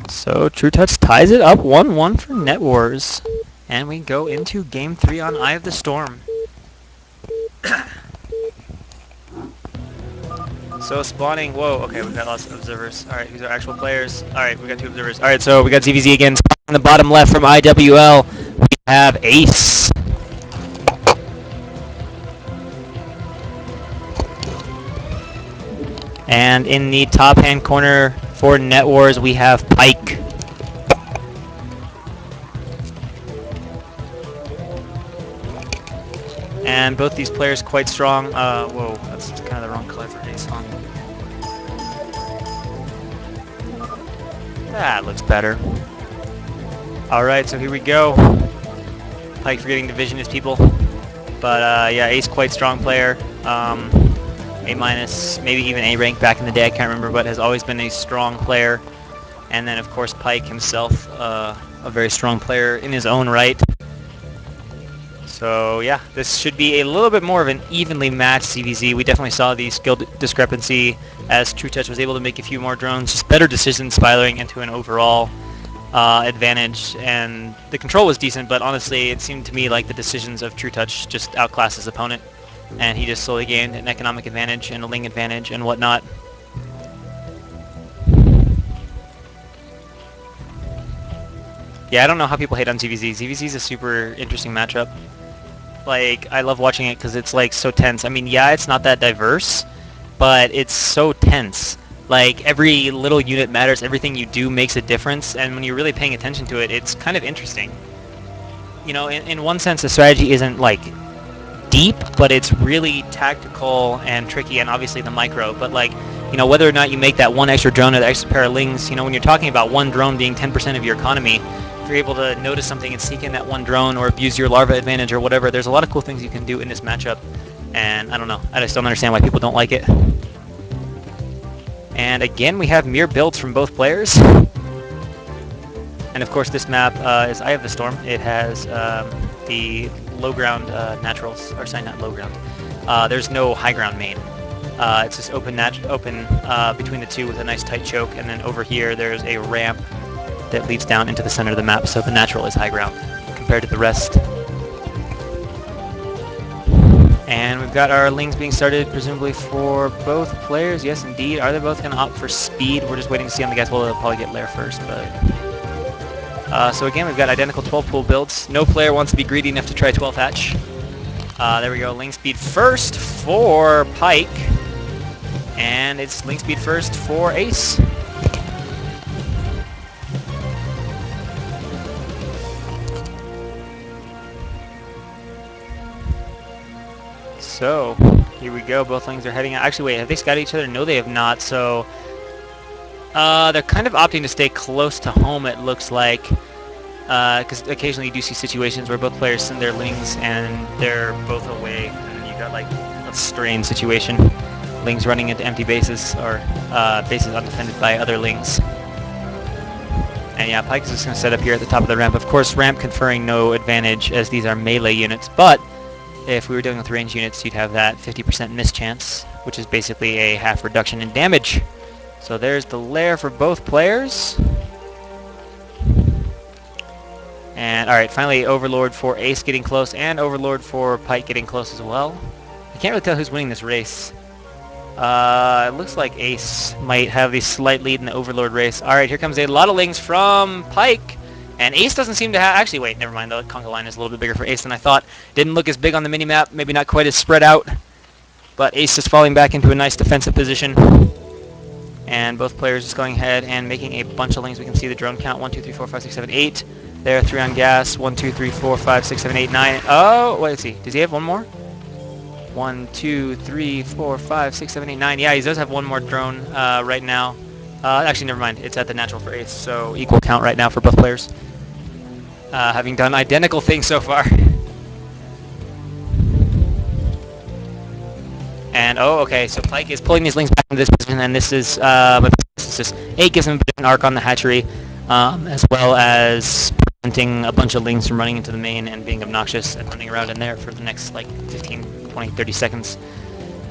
So True Touch ties it up 1-1 for Net Wars. And we go into Game 3 on Eye of the Storm. So spawning, whoa, okay, we've got lots of observers. Alright, who's our actual players? Alright, we got 2 observers. Alright, so we got ZVZ again. On the bottom left from iwL, we have Ace. And in the top hand corner for Net Wars, we have Pike. And both these players quite strong. Whoa, that's kind of the wrong color for Ace on. That looks better. Alright, so here we go. Pike forgetting to vision his people. But yeah, Ace quite strong player. A minus, maybe even A rank back in the day, I can't remember, but has always been a strong player. And then of course Pike himself, a very strong player in his own right. So yeah, this should be a little bit more of an evenly matched CVZ. We definitely saw the skill discrepancy as True Touch was able to make a few more drones, just better decisions spiraling into an overall advantage. And the control was decent, but honestly it seemed to me like the decisions of True Touch just outclassed his opponent. And he just slowly gained an economic advantage and a ling advantage and whatnot. Yeah, I don't know how people hate on ZVZ. ZVZ is a super interesting matchup. Like, I love watching it because it's like so tense. I mean, yeah, it's not that diverse, but it's so tense. Like, every little unit matters, everything you do makes a difference, and when you're really paying attention to it, it's kind of interesting. You know, in one sense, the strategy isn't like deep, but it's really tactical and tricky, and obviously the micro. But like, you know, whether or not you make that one extra drone or the extra pair of lings, you know, when you're talking about one drone being 10% of your economy, if you're able to notice something and sneak in that one drone or abuse your larva advantage or whatever, there's a lot of cool things you can do in this matchup. And I don't know, I just don't understand why people don't like it. And again, we have mirror builds from both players. And of course this map is Eye of the Storm. It has the low ground naturals, or sorry, not low ground. There's no high ground main. It's just open between the two with a nice tight choke, and then over here there's a ramp that leads down into the center of the map, so the natural is high ground compared to the rest. And we've got our lings being started, presumably for both players. Yes, indeed. Are they both going to opt for speed? We're just waiting to see on the guys. Well, they'll probably get lair first, but... so again, we've got identical 12 pool builds. No player wants to be greedy enough to try 12 hatch. There we go. Ling speed first for Pike. And it's ling speed first for Ace. So, here we go. Both lings are heading out. Actually, wait, have they scouted each other? No, they have not. So, they're kind of opting to stay close to home, it looks like. Because occasionally you do see situations where both players send their lings and they're both away. And you got like a strained situation. Lings running into empty bases, or bases undefended by other lings. And yeah, Pike is just going to set up here at the top of the ramp. Of course, ramp conferring no advantage as these are melee units, but if we were dealing with range units, you'd have that 50% miss chance, which is basically a half reduction in damage. So there's the lair for both players. And alright, finally Overlord for Ace getting close, and Overlord for Pike getting close as well. I can't really tell who's winning this race. It looks like Ace might have the slight lead in the Overlord race. Alright, here comes a lot of lings from Pike. And Ace doesn't seem to have... Actually, wait, never mind. The conga line is a little bit bigger for Ace than I thought. Didn't look as big on the minimap. Maybe not quite as spread out. But Ace is falling back into a nice defensive position. And both players just going ahead and making a bunch of lings. We can see the drone count. 1, 2, 3, 4, 5, 6, 7, 8. There, 3 on gas. 1, 2, 3, 4, 5, 6, 7, 8, 9. Oh, wait, let's see. Does he have one more? 1, 2, 3, 4, 5, 6, 7, 8, 9. Yeah, he does have one more drone right now. Actually, never mind. It's at the natural for Ace. So equal count right now for both players. Having done identical things so far. And, oh, okay, so Pike is pulling these lings back into this position, and this is just 8 gives him a bit of an arc on the hatchery, as well as preventing a bunch of lings from running into the main and being obnoxious and running around in there for the next, like, 15, 20, 30 seconds.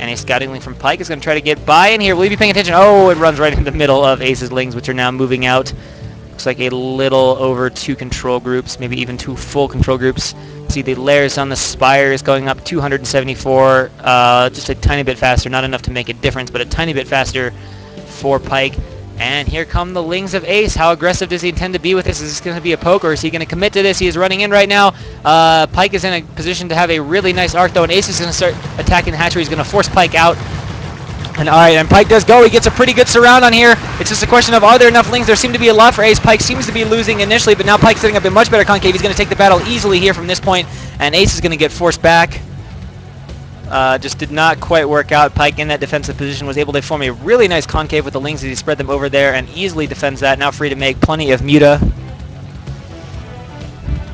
And a scouting link from Pike is going to try to get by in here. Will he be paying attention? Oh, it runs right in the middle of Ace's lings, which are now moving out. Looks like a little over 2 control groups, maybe even 2 full control groups. See the layers on the spires going up 274, just a tiny bit faster, not enough to make a difference, but a tiny bit faster for Pike. And here come the Lings of Ace. How aggressive does he intend to be with this? Is this going to be a poke, or is he going to commit to this? He is running in right now. Pike is in a position to have a really nice arc, though, and Ace is going to start attacking the hatchery. He's going to force Pike out. And alright, and Pike does go. He gets a pretty good surround on here. It's just a question of, are there enough Lings? There seem to be a lot for Ace. Pike seems to be losing initially, but now Pike's setting up a much better concave. He's going to take the battle easily here from this point, and Ace is going to get forced back. Just did not quite work out. Pike in that defensive position was able to form a really nice concave with the Lings as he spread them over there and easily defends that. Now free to make plenty of Muta.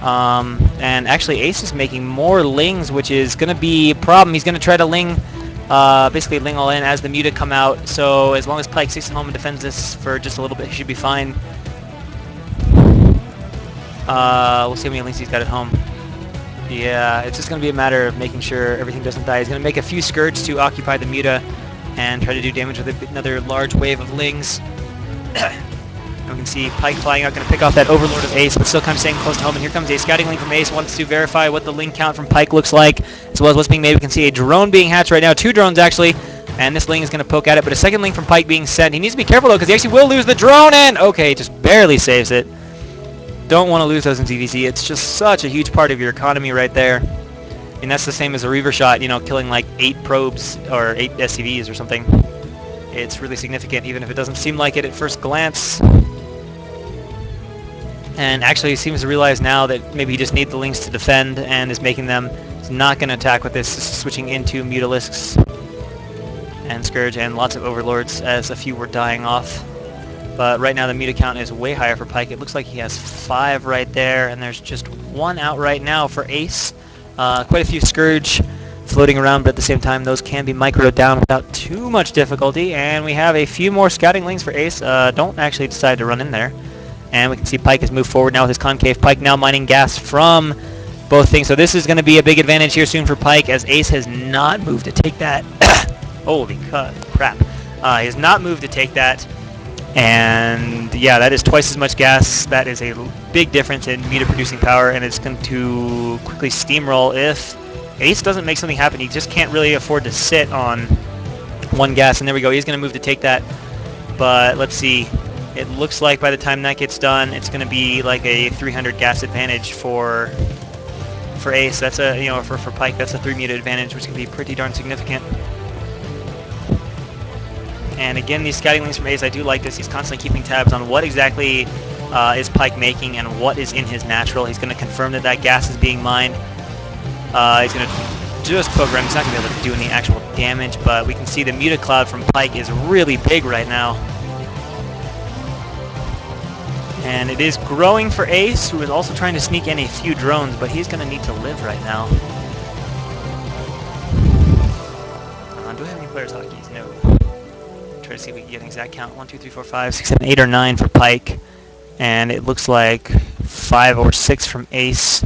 And actually Ace is making more Lings, which is going to be a problem. He's going to try to Ling, basically Ling all in as the Muta come out. So as long as Pike stays at home and defends this for just a little bit, he should be fine. We'll see how many Lings he's got at home. Yeah, it's just going to be a matter of making sure everything doesn't die. He's going to make a few Scourge to occupy the Muta and try to do damage with another large wave of Lings. And we can see Pike flying out, going to pick off that Overlord of Ace, but still kind of staying close to home. And here comes a scouting link from Ace, wants to verify what the Ling count from Pike looks like, as well as what's being made. We can see a drone being hatched right now, 2 drones actually, and this Ling is going to poke at it, but a second Ling from Pike being sent. He needs to be careful though, because he actually will lose the drone, and okay, just barely saves it. Don't want to lose those in ZVZ. It's just such a huge part of your economy right there. And that's the same as a Reaver shot, you know, killing like 8 probes or 8 SCVs or something. It's really significant, even if it doesn't seem like it at first glance. And actually he seems to realize now that maybe he just needs the Lings to defend and is making them. He's not going to attack with this, switching into Mutalisks and Scourge and lots of Overlords as a few were dying off. But right now the Muta count is way higher for Pike. It looks like he has 5 right there, and there's just 1 out right now for Ace. Quite a few Scourge floating around, but at the same time those can be microed down without too much difficulty. And we have a few more scouting Lings for Ace. Don't actually decide to run in there. And we can see Pike has moved forward now with his concave. Pike now mining gas from both things. So this is going to be a big advantage here soon for Pike, as Ace has not moved to take that. Holy crap. He has not moved to take that. And yeah, that is twice as much gas. That is a big difference in Muta producing power, and it's going to quickly steamroll if Ace doesn't make something happen. He just can't really afford to sit on 1 gas. And there we go. He's going to move to take that. But let's see. It looks like by the time that gets done, it's going to be like a 300 gas advantage for Ace. That's a, you know, for Pike, that's a 3 Muta advantage, which can be pretty darn significant. And again, these scouting Lings from Ace, I do like this. He's constantly keeping tabs on what exactly is Pike making and what is in his natural. He's going to confirm that that gas is being mined. He's going to just poke around. He's not going to be able to do any actual damage, but we can see the Muta cloud from Pike is really big right now. And it is growing for Ace, who is also trying to sneak in a few drones, but he's going to need to live right now. Do we have any players hotkeys? No. Try to see if we can get an exact count. 1, 2, 3, 4, 5, 6, 7, 8, or 9 for Pike. And it looks like 5 or 6 from Ace,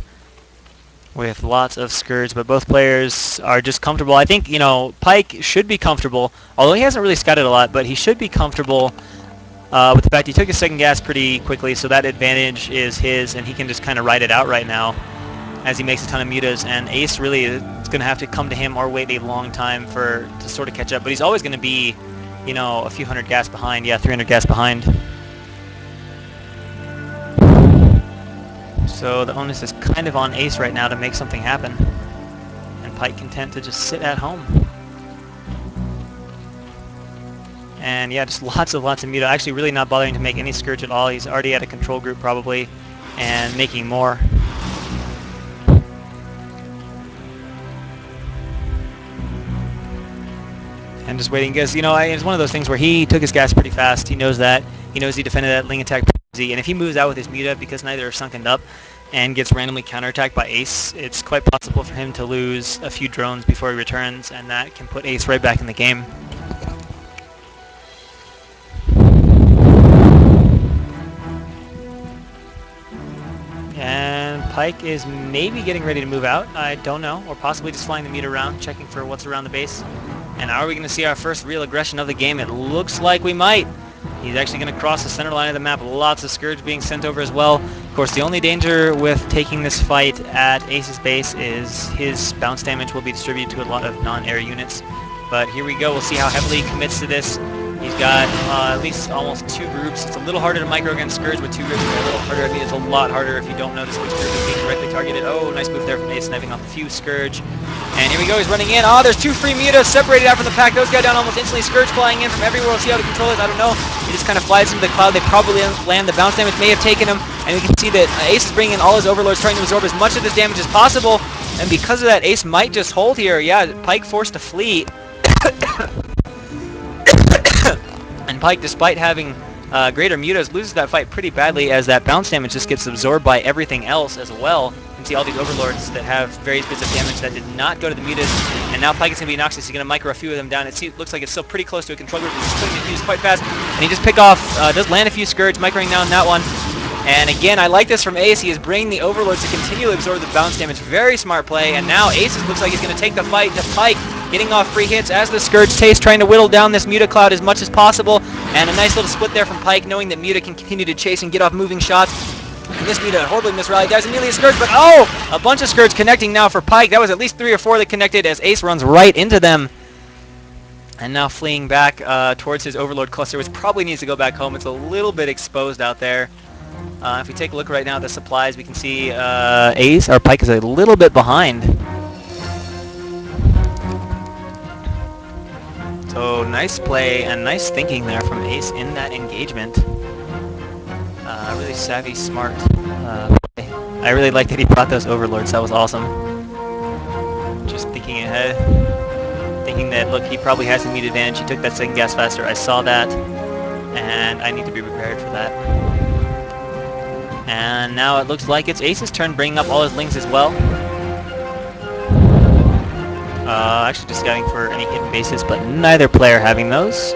with lots of Scourge, but both players are just comfortable. I think, you know, Pike should be comfortable, although he hasn't really scouted a lot, but he should be comfortable with the fact he took his second gas pretty quickly, so that advantage is his, and he can just kind of ride it out right now as he makes a ton of Mutas. And Ace really is going to have to come to him or wait a long time to sort of catch up, but he's always going to be, you know, a few hundred gas behind. Yeah, 300 gas behind. So the onus is kind of on Ace right now to make something happen, and Pike content to just sit at home. And yeah, just lots of Muta. Actually really not bothering to make any Scourge at all. He's already at a control group probably, and making more. And just waiting, because, you know, it's one of those things where he took his gas pretty fast. He knows that. He knows he defended that Ling attack pretty easy. And if he moves out with his Muta, because neither are sunken up, and gets randomly counterattacked by Ace, it's quite possible for him to lose a few drones before he returns, and that can put Ace right back in the game. And Pike is maybe getting ready to move out. I don't know. Or possibly just flying the Muta around, checking for what's around the base. And are we going to see our first real aggression of the game? It looks like we might. He's actually going to cross the center line of the map. Lots of Scourge being sent over as well. Of course, the only danger with taking this fight at Ace's base is his bounce damage will be distributed to a lot of non-air units. But here we go. We'll see how heavily he commits to this. He's got at least almost 2 groups. It's a little harder to micro against Scourge with 2 groups. A little harder. I mean, it's a lot harder if you don't notice which group is being directly targeted. Oh, nice move there from Ace, sniping off a few Scourge. And here we go. He's running in. Oh, there's 2 free mutas separated out from the pack. Those guys down almost instantly. Scourge flying in from everywhere. We'll see how the control is. I don't know. He just kind of flies into the cloud. They probably land. The bounce damage may have taken him. And we can see that Ace is bringing in all his overlords, trying to absorb as much of this damage as possible. And because of that, Ace might just hold here. Yeah, Pike forced to flee. And Pike, despite having greater mutas, loses that fight pretty badly as that bounce damage just gets absorbed by everything else as well. You can see all these overlords that have various bits of damage that did not go to the mutas, and now Pike is going to be Noxus. He's going to micro a few of them down. Looks like it's still pretty close to a control group. He's putting the fuse quite fast, and he just pick off, does land a few Scourge, microing down that one. And again, I like this from Ace. He is bringing the overlords to continue to absorb the bounce damage. Very smart play, and now Ace looks like he's going to take the fight to Pike, getting off free hits as the Scourge taste, trying to whittle down this Muta cloud as much as possible. And a nice little split there from Pike, knowing that Muta can continue to chase and get off moving shots. And this Muta horribly misrallied. There's immediately a Scourge, but oh! A bunch of Scourge connecting now for Pike. That was at least 3 or 4 that connected as Ace runs right into them. And now fleeing back towards his Overlord cluster, which probably needs to go back home. It's a little bit exposed out there. If we take a look right now at the supplies, we can see Ace, or Pike, is a little bit behind. So nice play and nice thinking there from Ace in that engagement. Really savvy, smart play. I really liked that he brought those overlords. That was awesome. Just thinking ahead, thinking that, look, he probably has a meat advantage. He took that second gas faster. I saw that, and I need to be prepared for that. And now it looks like it's Ace's turn, bringing up all his lings as well. Actually just scouting for any hidden bases, but neither player having those.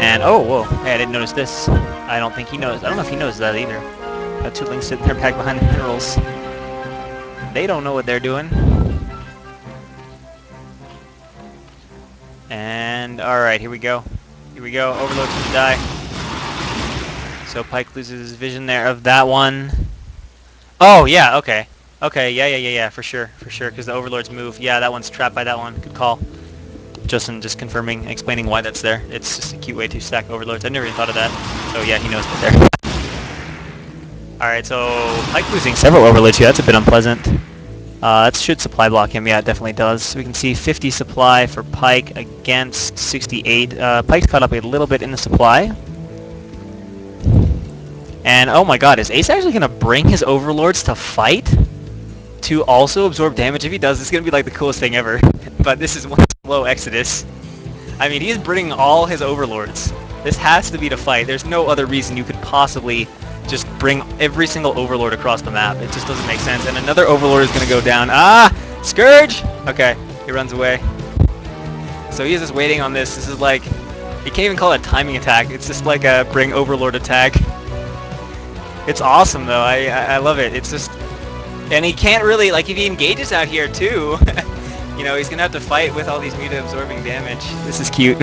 And oh, whoa! Hey, I didn't notice this. I don't think he knows. I don't know if he knows that either. Got 2 lings sitting there back behind the minerals. They don't know what they're doing. And all right, here we go. Here we go. Overlord's gonna die. So Pike loses his vision there of that one. Oh yeah, okay. Okay, yeah, for sure, because the overlords move. Yeah, that one's trapped by that one. Good call. Justin just confirming, explaining why that's there. It's just a cute way to stack overlords. I never even thought of that. So yeah, he knows that there. Alright, so Pike losing several overlords here. That's a bit unpleasant. That should supply block him. Yeah, it definitely does. So we can see 50 supply for Pike against 68. Pike's caught up a little bit in the supply. And oh my god, is Ace actually going to bring his overlords to fight? To also absorb damage? If he does, it's going to be like the coolest thing ever. But this is one slow exodus. I mean, he's bringing all his overlords. This has to be to fight. There's no other reason you could possibly just bring every single overlord across the map. It just doesn't make sense. And another overlord is going to go down. Ah! Scourge! Okay, he runs away. So he is just waiting on this. This is like, you can't even call it a timing attack. It's just like a bring overlord attack. It's awesome though. I love it. It's just, and he can't really, like, if he engages out here too, you know, he's gonna have to fight with all these muta absorbing damage. This is cute.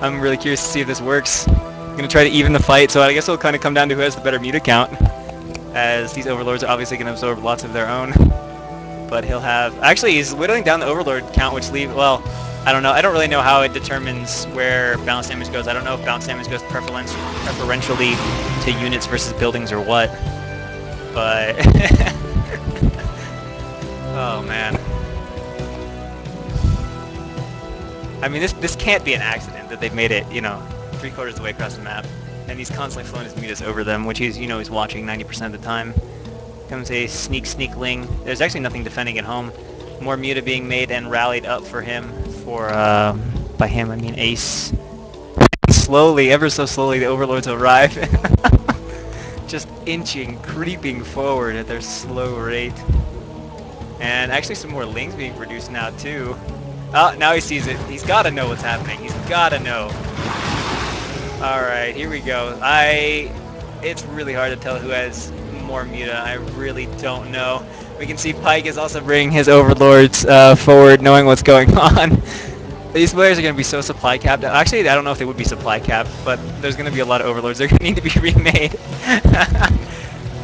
I'm really curious to see if this works. I'm gonna try to even the fight, so I guess it'll kind of come down to who has the better muta count, as these overlords are obviously gonna absorb lots of their own. But he'll have, actually he's whittling down the overlord count, which leave, well, I don't know. I don't really know how it determines where bounce damage goes. I don't know if bounce damage goes preferentially to units versus buildings or what. But oh man. I mean, this can't be an accident that they've made it, you know, 3/4 of the way across the map, and he's constantly flowing his mutas over them, which he's, you know, he's watching 90% of the time. Comes a sneakling. There's actually nothing defending at home. More muta being made and rallied up for him. By him, I mean Ace. Slowly, ever so slowly, the overlords arrive. Just inching, creeping forward at their slow rate. And actually some more lings being produced now too. Oh, now he sees it. He's got to know what's happening. He's got to know. Alright, here we go. It's really hard to tell who has more muta. I really don't know. We can see Pike is also bringing his overlords forward, knowing what's going on. These players are going to be so supply capped. Actually, I don't know if they would be supply capped, but there's going to be a lot of overlords. They're going to need to be remade.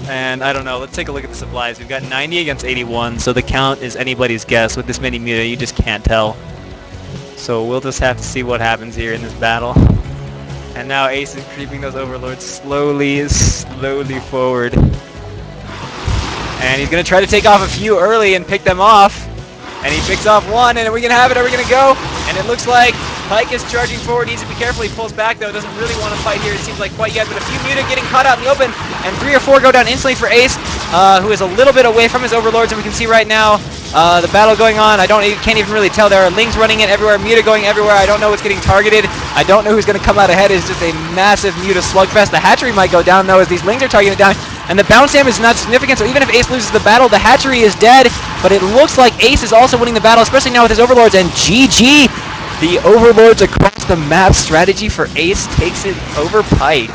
And I don't know. Let's take a look at the supplies. We've got 90 against 81, so the count is anybody's guess. With this many muta, you just can't tell. So we'll just have to see what happens here in this battle. And now Ace is creeping those overlords slowly forward. And he's going to try to take off a few early and pick them off. And he picks off one, and are we going to have it? Are we going to go? And it looks like Pyke is charging forward. Needs to be careful. He pulls back, though. Doesn't really want to fight here, it seems like, quite yet. But a few muta getting caught out in the open. And 3 or 4 go down instantly for Ace, who is a little bit away from his overlords. And we can see right now the battle going on. Can't even really tell. There are lings running in everywhere, muta going everywhere. I don't know what's getting targeted. I don't know who's going to come out ahead. It's just a massive muta slugfest. The hatchery might go down, though, as these lings are targeted down. And the bounce damage is not significant, so even if Ace loses the battle, the hatchery is dead. But it looks like Ace is also winning the battle, especially now with his overlords. And GG! The overlords across the map strategy for Ace takes it over Pyke.